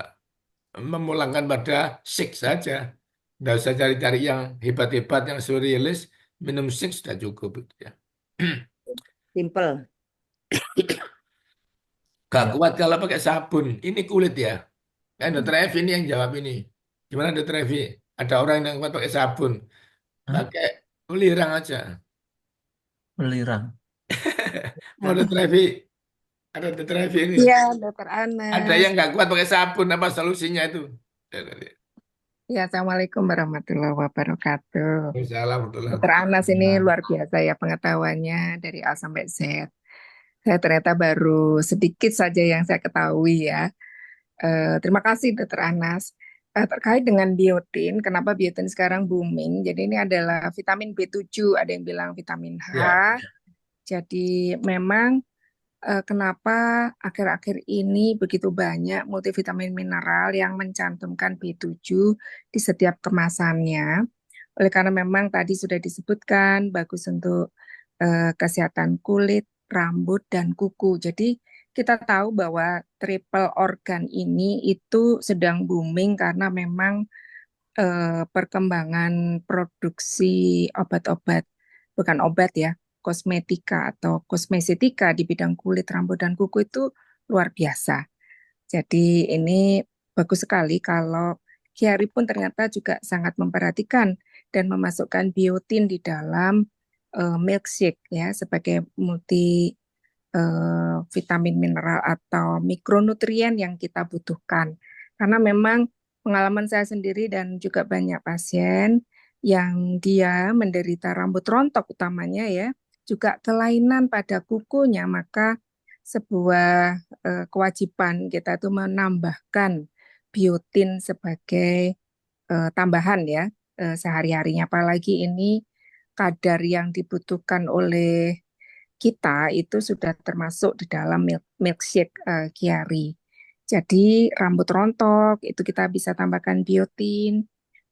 memulangkan pada six saja. Nggak usah cari-cari yang hebat-hebat yang slow release, minum six sudah cukup gitu ya.
simple.
Gak
ya.
kuat kalau pakai sabun. Ini kulit ya. Kan Dokter Evi ini yang jawab ini. Gimana Dokter Evi? Ada orang yang kuat pakai sabun,
Hah?
pakai ulirang aja.
Belirang.
Mau Dokter Evi? Ada Dokter Evi ini.
Iya, Dokter
Ada
Anas.
yang nggak kuat pakai sabun, apa solusinya itu?
Ya, Assalamualaikum warahmatullahi wabarakatuh.
Assalamualaikum.
Dokter Anas ini
Nah,
luar biasa ya pengetahuannya dari A sampai Z. Saya ternyata baru sedikit saja yang saya ketahui ya. Terima kasih Dokter Anas. Terkait dengan biotin, kenapa biotin sekarang booming? Jadi ini adalah vitamin B7, ada yang bilang vitamin H.
Ya,
Jadi memang kenapa akhir-akhir ini begitu banyak multivitamin mineral yang mencantumkan B7 di setiap kemasannya. Oleh karena memang tadi sudah disebutkan bagus untuk kesehatan kulit, rambut, dan kuku. Jadi kita tahu bahwa triple organ ini itu sedang booming karena memang perkembangan produksi obat-obat, bukan obat ya, kosmetika atau kosmetika di bidang kulit, rambut, dan kuku itu luar biasa. Jadi ini bagus sekali kalau Kiari pun ternyata juga sangat memperhatikan dan memasukkan biotin di dalam milkshake ya sebagai multi vitamin mineral atau mikronutrien yang kita butuhkan. Karena memang pengalaman saya sendiri dan juga banyak pasien yang dia menderita rambut rontok utamanya ya, juga kelainan pada kukunya, maka sebuah kewajiban kita itu menambahkan biotin sebagai tambahan ya sehari-harinya. Apalagi ini kadar yang dibutuhkan oleh kita itu sudah termasuk di dalam milkshake Kiari. Jadi rambut rontok itu kita bisa tambahkan biotin.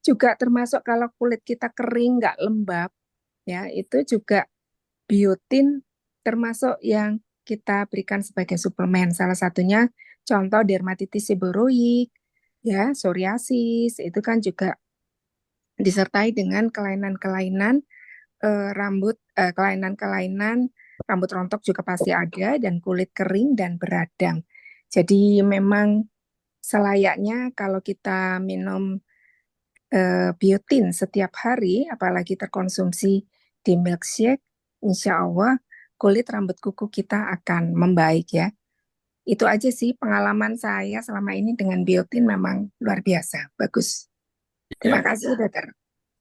Juga termasuk kalau kulit kita kering nggak lembab ya itu juga biotin termasuk yang kita berikan sebagai suplemen. Salah satunya contoh dermatitis seboroik, ya, psoriasis, itu kan juga disertai dengan kelainan-kelainan kelainan-kelainan rambut rontok juga pasti ada, dan kulit kering dan beradang. Jadi memang selayaknya kalau kita minum biotin setiap hari, apalagi terkonsumsi di milkshake, insya Allah kulit rambut kuku kita akan membaik ya. Itu aja sih pengalaman saya selama ini dengan biotin, memang luar biasa, bagus. Terima
Ya.
kasih, dokter.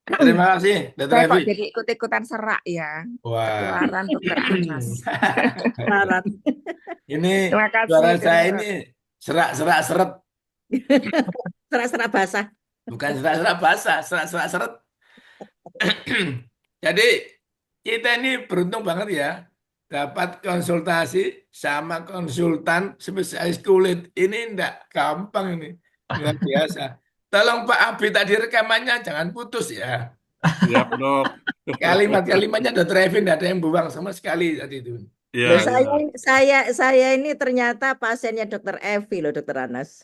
Terima kasih, Dr.
Saya
Evi.
kok jadi ikut-ikutan serak ya,
Wah.
ketularan dokter Anas.
Larat.
Ini
Terima
suara
kasih,
saya
dokter.
ini serak-serak seret,
Serak-serak basah.
bukan serak-serak basah, serak-serak seret. Jadi kita ini beruntung banget ya, dapat konsultasi sama konsultan spesialis kulit. Ini enggak gampang ini, luar biasa. Tolong Pak Abi tadi rekamannya jangan putus ya.
Siap, Dok.
Kalimat-kalimatnya Dr. Evi enggak ada yang buang sama sekali tadi itu.
Loh,
Ya,
saya ini ternyata pasiennya Dokter Evi loh, Dokter Anas.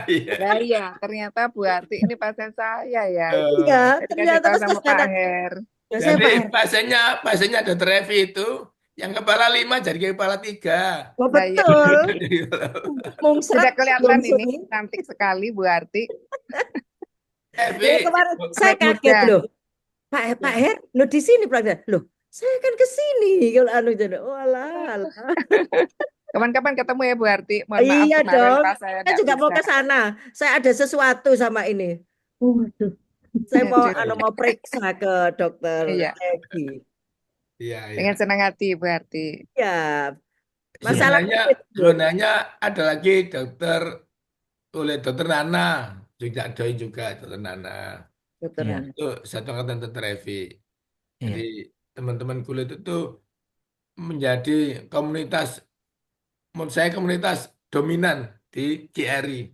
Iya.
Ya iya, ternyata Bu Arti ini pasien saya ya.
Iya,
Tadi kan
ternyata
ditahu
pas
sama Pak
kesana.
Her.
Ya, saya Pak
Jadi
Her.
pasiennya Dr. Evi itu yang kepala 5 jadi kepala 3.
Oh,
Nah, iya.
betul.
Sudah
Mungsrat
kelihatan
langsung
ini, cantik sekali Bu Arti.
Evi,
Loh, kemarin saya
Awet
kaget
muda.
loh. Pak Her, lo di sini Pak. Loh, saya kan ke sini kalau anu jadi. Oh, alah.
Kapan-kapan ketemu ya Bu Arti. Mohon maaf
Iya
kemarin
dong.
pas saya
Saya
nggak
juga mau
bisa.
ke sana. Saya ada sesuatu sama ini. Waduh. Saya
Aduh.
mau periksa ke Dokter
Iya,
Evi.
iya, iya.
dengan senang hati Bu Arti.
Ya, masalah
Sebenarnya,
kulit, Bu.
sebenarnya ada lagi Dokter Nana, juga doi juga Dokter Nana.
Dokter
Iya,
Anas.
Itu satu angkatan Dokter Evi. Jadi
iya,
teman-teman kulit itu menjadi komunitas, menurut saya komunitas dominan di GRI.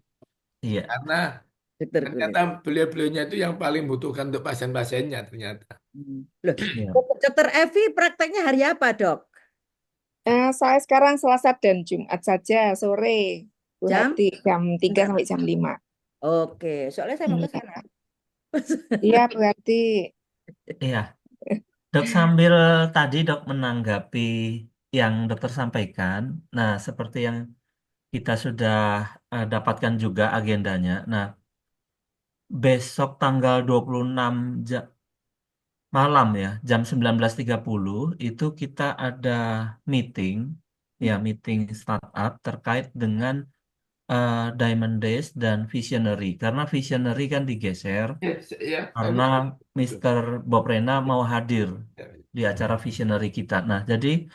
iya,
Karena
Dokter kulit.
ternyata beliau-beliaunya itu yang paling butuhkan untuk pasien-pasiennya ternyata.
Loh,
iya,
Dokter Evi prakteknya hari apa, Dok?
Saya sekarang Selasa dan Jumat saja sore, Bu
Jam?
Arti, jam 3
Enggak.
sampai jam 5.
Oke, soalnya saya mau ke
Iya,
sana.
iya Bu Arti.
iya. Dok, sambil tadi dok menanggapi yang dokter sampaikan, nah seperti yang kita sudah dapatkan juga agendanya. Nah, besok tanggal 26 malam ya, jam 19.30 itu kita ada meeting, ya meeting startup terkait dengan Diamond Days dan Visionary. Karena Visionary kan digeser,
Ya,
karena Mr. Bob Rena mau hadir di acara Visionary kita. Nah, jadi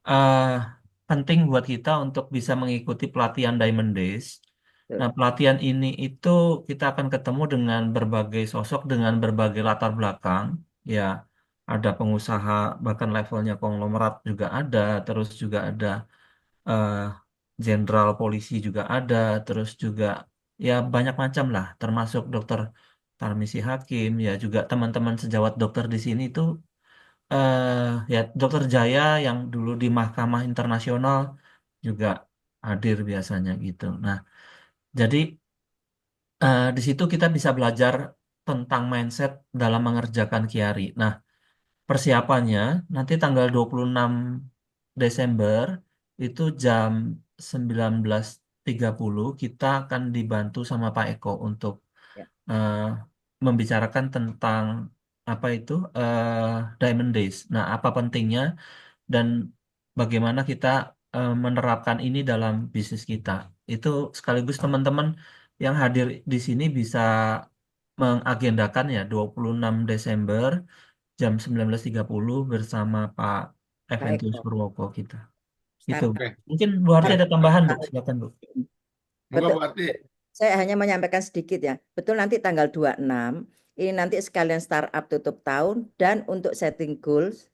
eh, penting buat kita untuk bisa mengikuti pelatihan Diamond Days. Nah, pelatihan ini itu kita akan ketemu dengan berbagai sosok dengan berbagai latar belakang. Ya, ada pengusaha bahkan levelnya konglomerat juga ada, terus juga ada eh, jenderal polisi juga ada, terus juga ya banyak macam lah, termasuk dokter Tarmisi Hakim, ya juga teman-teman sejawat dokter di sini itu ya dokter Jaya yang dulu di Mahkamah Internasional juga hadir biasanya gitu. Nah, jadi di situ kita bisa belajar tentang mindset dalam mengerjakan Kiari. Nah, persiapannya nanti tanggal 26 Desember itu jam 19.30 kita akan dibantu sama Pak Eko untuk
Ya.
eh, membicarakan tentang apa itu Diamond Days. Nah, apa pentingnya dan bagaimana kita menerapkan ini dalam bisnis kita. Itu sekaligus teman-teman yang hadir di sini bisa mengagendakan ya 26 Desember jam 19.30 bersama Pak
Pak
Eventus
Eko,
Purwoko kita. Itu.
startup.
Oke.
Mungkin Bu Harti ada tambahan, Bu. Silakan, Bu.
Moga
Betul.
berarti
Saya hanya menyampaikan sedikit ya. Betul nanti tanggal 26, ini nanti sekalian startup tutup tahun dan untuk setting goals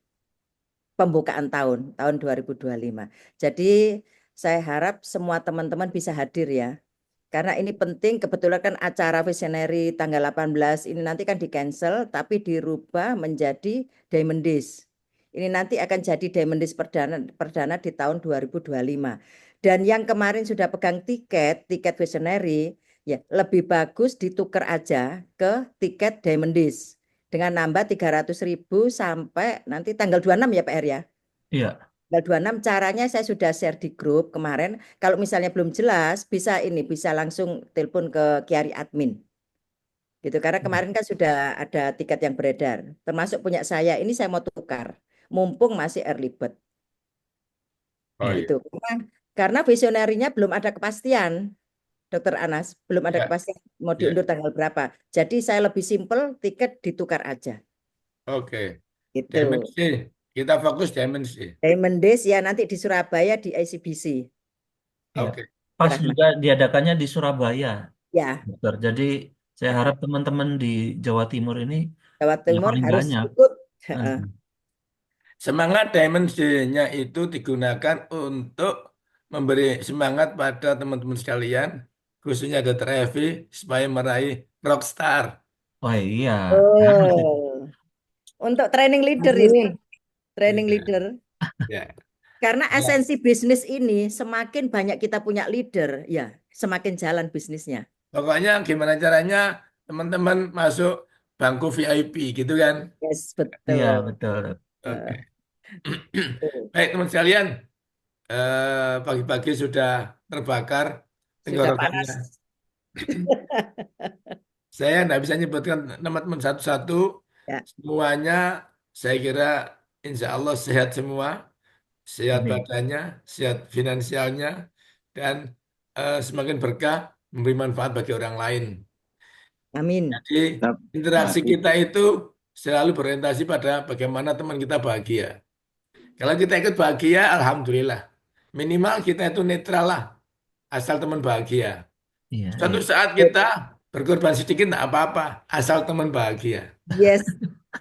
pembukaan tahun 2025. Jadi saya harap semua teman-teman bisa hadir ya. Karena ini penting, kebetulan kan acara Visionary tanggal 18 ini nanti kan di cancel tapi dirubah menjadi Diamond Days. Ini nanti akan jadi Diamondis perdana di tahun 2025. Dan yang kemarin sudah pegang tiket visionary, ya lebih bagus ditukar aja ke tiket Diamondis dengan nambah 300.000 sampai nanti tanggal 26 ya Pak Her ya.
Iya.
Tanggal 26 caranya saya sudah share di grup kemarin. Kalau misalnya belum jelas bisa langsung telepon ke Kiari admin. Gitu karena kemarin kan sudah ada tiket yang beredar termasuk punya saya, ini saya mau tukar mumpung masih early bird
Oh iya.
gitu karena visionerinya belum ada kepastian Dokter Anas, belum ada
Ya,
kepastian mau
ya.
diundur tanggal berapa, jadi saya lebih simpel tiket ditukar aja
Oke. Diamond
gitu.
C. Kita fokus Diamond C.
Diamond Days ya nanti di Surabaya di ICBC
Iya.
Oke.
Pas
Rahma
juga diadakannya di Surabaya,
ya.
dokter. Jadi saya harap teman-teman di Jawa Timur ini
Jawa
ya
Timur
paling
harus
banyak.
ikut.
Hmm.
Semangat Diamond C-nya itu digunakan untuk memberi semangat pada teman-teman sekalian, khususnya Dr. Evi, supaya meraih rockstar.
Oh iya.
Oh, untuk training leader ini
Amin.
training
Ya,
leader.
ya.
Karena
Ya.
esensi bisnis ini semakin banyak kita punya leader, ya semakin jalan bisnisnya.
Pokoknya gimana caranya teman-teman masuk bangku VIP gitu kan?
Yes,
Iya,
betul.
betul.
Oke.
Betul.
Baik teman sekalian, pagi-pagi sudah terbakar
Sudah
tenggorokannya.
panas.
Saya tidak bisa nyebutkan teman-teman satu-satu.
Ya,
Semuanya saya kira insya Allah sehat semua. Sehat
Amin.
badannya, sehat finansialnya, dan semakin berkah memberi manfaat bagi orang lain.
amin.
Jadi
Nah,
interaksi
nah,
kita itu selalu berorientasi pada bagaimana teman kita bahagia. Kalau kita ikut bahagia, alhamdulillah. Minimal kita itu netral lah, asal teman bahagia.
Iya,
Suatu
iya.
saat kita berkorban sedikit tidak apa-apa, asal teman bahagia.
Yes.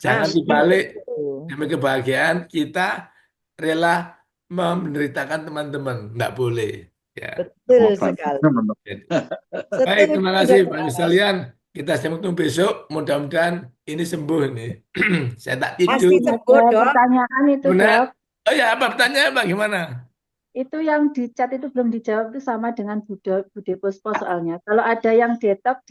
Jangan
Amin.
dibalik
Betul.
demi kebahagiaan kita rela menderitakan teman-teman, tidak boleh. Ya.
Betul
Maafkan.
sekali.
Baik,
Setuju,
terima kasih
Dokter
Pak
Anas.
sekalian. Kita sambung ketemu besok. Mudah-mudahan ini sembuh nih. Saya tak tidur.
Pasti
Ada
sembuh, Dok.
pertanyaan itu,
Benar?
Dok.
Oh ya, apa pertanyaan Pak? Gimana?
Itu yang di chat itu belum dijawab itu sama dengan Bude Puspo soalnya. Kalau ada yang detok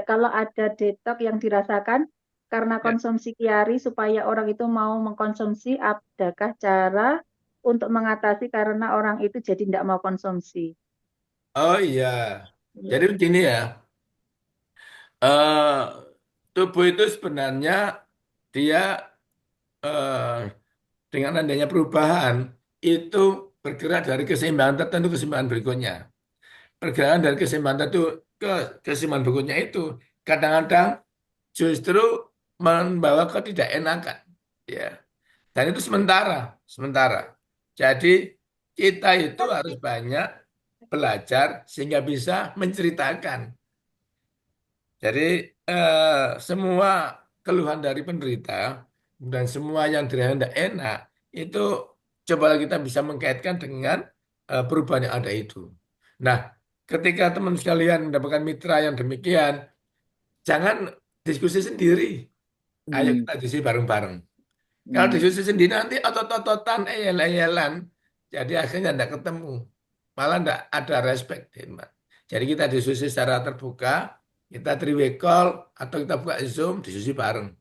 kalau ada detok yang dirasakan karena
Ya.
konsumsi kiari supaya orang itu mau mengkonsumsi, adakah cara untuk mengatasi karena orang itu jadi tidak mau konsumsi?
Oh iya.
Iya.
Jadi begini ya. eh tubuh itu sebenarnya dia eh, dengan adanya perubahan itu bergerak dari keseimbangan tertentu ke keseimbangan berikutnya. Pergerakan dari keseimbangan tertentu ke keseimbangan berikutnya itu kadang-kadang justru membawa ketidakenakan. Ya. Dan itu sementara. Jadi kita itu harus banyak belajar sehingga bisa menceritakan. Jadi semua keluhan dari penderita dan semua yang dirasa tidak enak itu cobalah kita bisa mengkaitkan dengan perubahan yang ada itu. Nah, ketika teman sekalian mendapatkan mitra yang demikian, jangan diskusi sendiri. Ayo
Hmm,
kita diskusi bareng-bareng. Kalau
hmm.
diskusi sendiri nanti otot-ototan, eyel-eyelan, jadi akhirnya tidak ketemu. Malah tidak ada respect. Mbak. Jadi kita diskusi secara terbuka, kita three-way call, atau kita buka Zoom, diskusi bareng.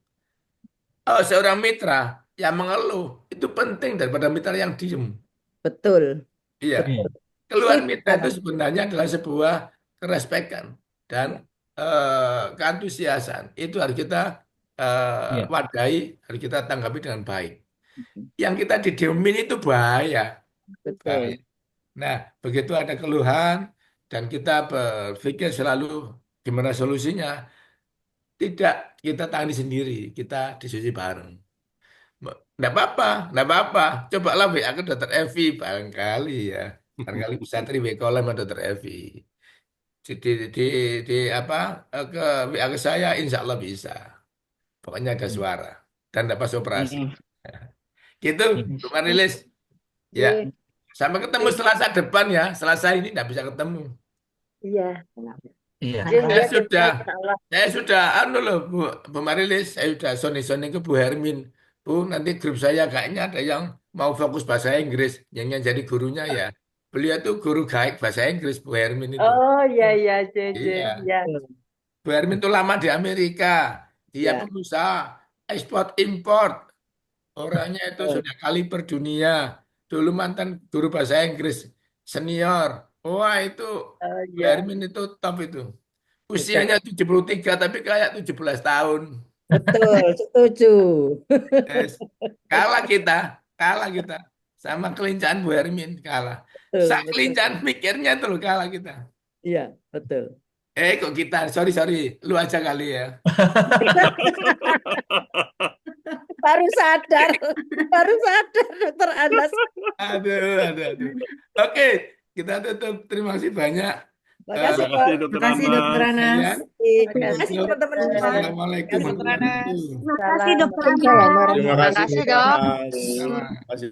Oh, seorang mitra yang mengeluh, itu penting daripada mitra yang diem.
Betul.
Iya,
Iya.
Betul.
keluhan
Setuju,
mitra itu
Anas.
sebenarnya adalah sebuah kerespekan dan
Ya.
keantusiasan. Itu harus kita
Iya.
wadahi, harus kita tanggapi dengan baik. Yang kita didiemin itu bahaya. Bahaya.
Betul.
Nah, begitu ada keluhan dan kita berpikir selalu gimana solusinya, tidak kita tangani sendiri, kita diskusi bareng. Nggak apa-apa, nggak apa-apa. Cobalah WA ke Dokter Evi, barangkali ya. Barangkali bisa terima call sama Dokter Evi. Di apa ke WA ke saya, insya Allah bisa. Pokoknya ada suara dan dapat operasi.
Hmm.
Gitu,
Iya.
Bu Marilis. Ya,
Iya.
sampai ketemu Selasa depan ya. Selasa ini nggak bisa ketemu.
Iya.
Iya.
Iya,
Saya
iya,
sudah,
insya Allah.
saya sudah, anu loh, Bu Marilis, saya sudah soni-soni ke Bu Hermin. Bu Bu, nanti grup saya kayaknya ada yang mau fokus bahasa Inggris, yang jadi gurunya ya. Beliau tuh guru gaik bahasa Inggris, Bu Hermin itu.
Oh iya iya JJ
Iya,
ya
Bu Hermin tuh lama di Amerika. Dia
Ya,
pengusaha ekspor impor. Orangnya itu sudah kaliber dunia. Dulu mantan guru bahasa Inggris senior. Wah, itu
oh
Bu
iya
Hermin itu top itu.
betul.
Usianya 73 tapi kayak 17 tahun.
Betul, setuju.
Yes. Kalah kita, kalah kita. Sama kelincahan Bu Hermin, kalah.
Betul,
Sak
betul.
kelincahan mikirnya tuh kalah kita.
Iya, betul.
Kok kita, sorry, lu aja kali ya.
Baru sadar, baru sadar Dokter Anas.
Aduh. Oke, kita tutup. Terima kasih banyak.
Makasih,
Terima kasih,
Dok.
Dokter
Terima kasih, Dokter
Anas.
Anas.
Terima kasih
Untuk
teman-teman semua.
Assalamualaikum
Terima kasih.
warahmatullahi wabarakatuh.
Terima kasih,
salam
Dokter
Terima
Anas.
kasih,
Terima kasih,
Dokter
Dok.
Anas.
Sama.
Terima kasih.